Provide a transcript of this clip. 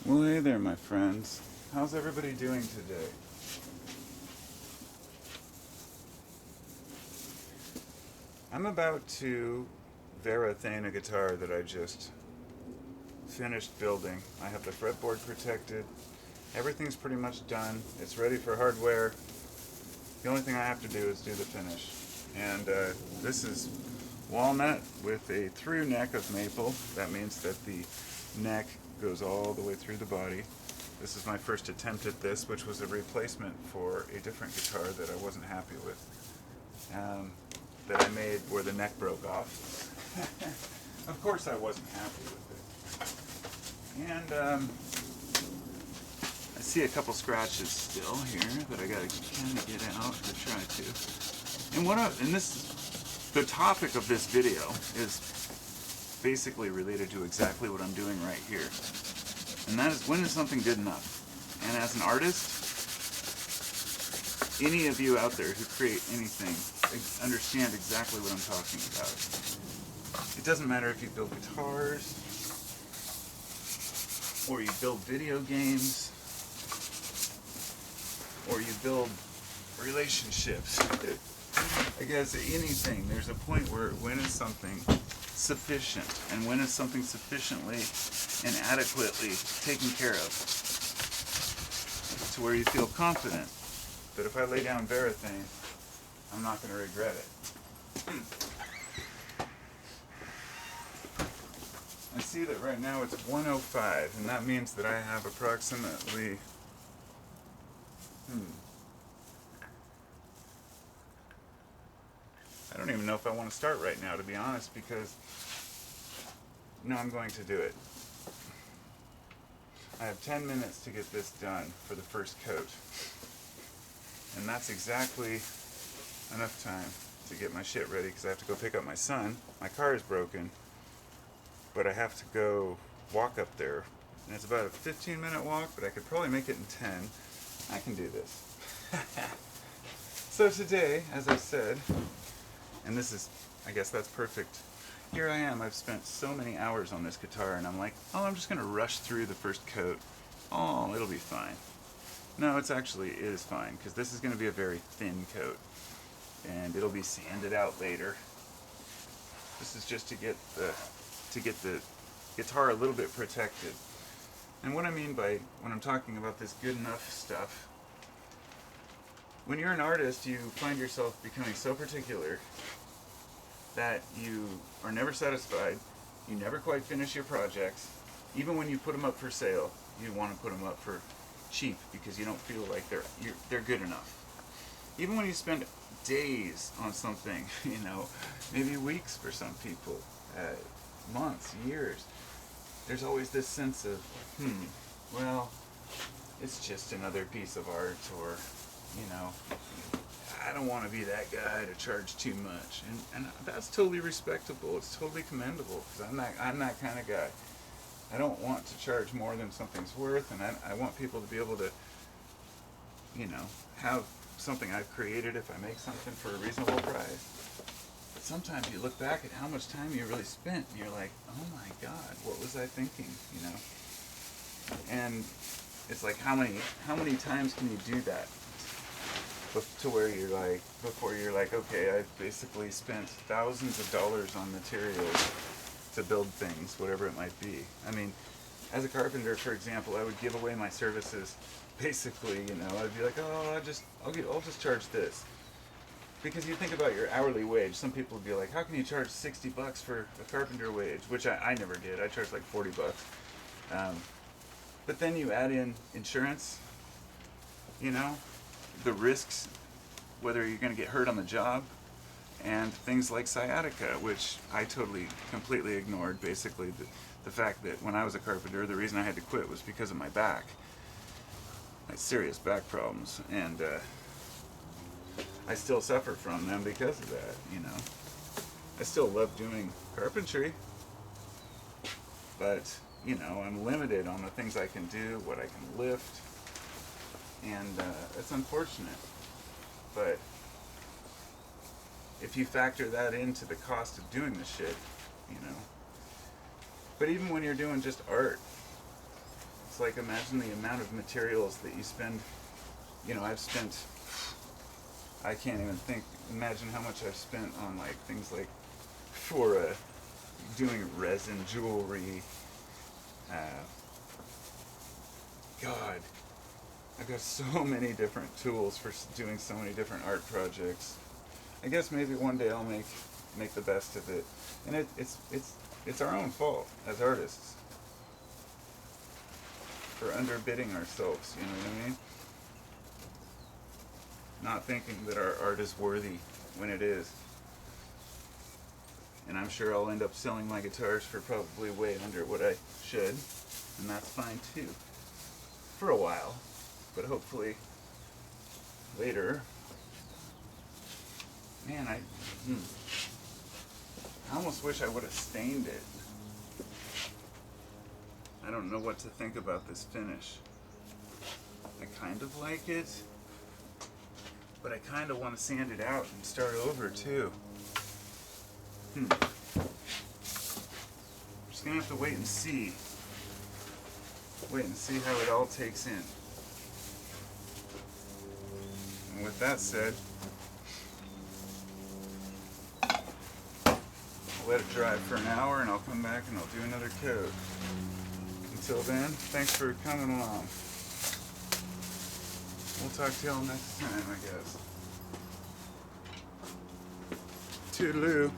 Well, hey there, my friends. How's everybody doing today? I'm about to varathane a guitar that I just finished building. I have the fretboard protected. Everything's pretty much done. It's ready for hardware. The only thing I have to do is do the finish. And this is walnut with a through neck of maple. That means that the neck goes all the way through the body. This is my first attempt at this, which was a replacement for a different guitar that I wasn't happy with. That I made where the neck broke off. Of course I wasn't happy with it. And I see a couple scratches still here that I gotta kind of get out to try to. The topic of this video is basically related to exactly what I'm doing right here. And that is, when is something good enough? And as an artist, any of you out there who create anything understand exactly what I'm talking about. It doesn't matter if you build guitars, or you build video games, or you build relationships. I guess anything, there's a point where when is something sufficient, and when is something sufficiently and adequately taken care of, to where you feel confident that if I lay down varathane, I'm not going to regret it. I see that right now it's 1:05, and that means that I have approximately I don't even know if I want to start right now, to be honest, because no, I'm going to do it. I have 10 minutes to get this done for the first coat. And that's exactly enough time to get my shit ready, because I have to go pick up my son. My car is broken, but I have to go walk up there. And it's about a 15-minute walk, but I could probably make it in 10. I can do this. So today, as I said, and this is, I guess that's perfect. Here I am, I've spent so many hours on this guitar, and I'm like, oh, I'm just going to rush through the first coat. Oh, it'll be fine. No, it is fine, because this is going to be a very thin coat, and it'll be sanded out later. This is just to get the guitar a little bit protected. And what I mean by, when I'm talking about this good enough stuff, when you're an artist, you find yourself becoming so particular that you are never satisfied, you never quite finish your projects. Even when you put them up for sale, you want to put them up for cheap because you don't feel like they're good enough. Even when you spend days on something, maybe weeks for some people, months, years, there's always this sense of, well, it's just another piece of art, or, I don't want to be that guy to charge too much. And that's totally respectable. It's totally commendable, because I'm that kind of guy. I don't want to charge more than something's worth, and I want people to be able to, have something I've created if I make something for a reasonable price. But sometimes you look back at how much time you really spent, and you're like, oh my God, what was I thinking, And it's like, how many times can you do that? To where you're like, before you're like, okay, I've basically spent thousands of dollars on materials to build things, whatever it might be. I mean, as a carpenter, for example, I would give away my services. Basically, I'd be like, oh, I'll just charge this. Because you think about your hourly wage. Some people would be like, how can you charge $60 for a carpenter wage? Which I never did. I charged like $40. But then you add in insurance, the risks, whether you're going to get hurt on the job, and things like sciatica, which I completely ignored. Basically, the fact that when I was a carpenter, the reason I had to quit was because of my back. I had serious back problems, and I still suffer from them because of that, I still love doing carpentry, but, I'm limited on the things I can do, what I can lift, and it's unfortunate. But if you factor that into the cost of doing the shit, But even when you're doing just art, it's like, imagine the amount of materials that you spend. You know, I can't even imagine how much I've spent on like things like for doing resin jewelry. God, I've got so many different tools for doing so many different art projects. I guess maybe one day I'll make the best of it, and it's our own fault as artists for underbidding ourselves. You know what I mean? Not thinking that our art is worthy when it is. And I'm sure I'll end up selling my guitars for probably way under what I should, and that's fine too. For a while, but hopefully later. Man, I almost wish I would have stained it. I don't know what to think about this finish. I kind of like it, but I kind of want to sand it out and start over too. I'm just gonna have to wait and see. Wait and see how it all takes in. And with that said, I'll let it dry for an hour and I'll come back and I'll do another coat. Until then, thanks for coming along. We'll talk to y'all next time, I guess. Toodaloo.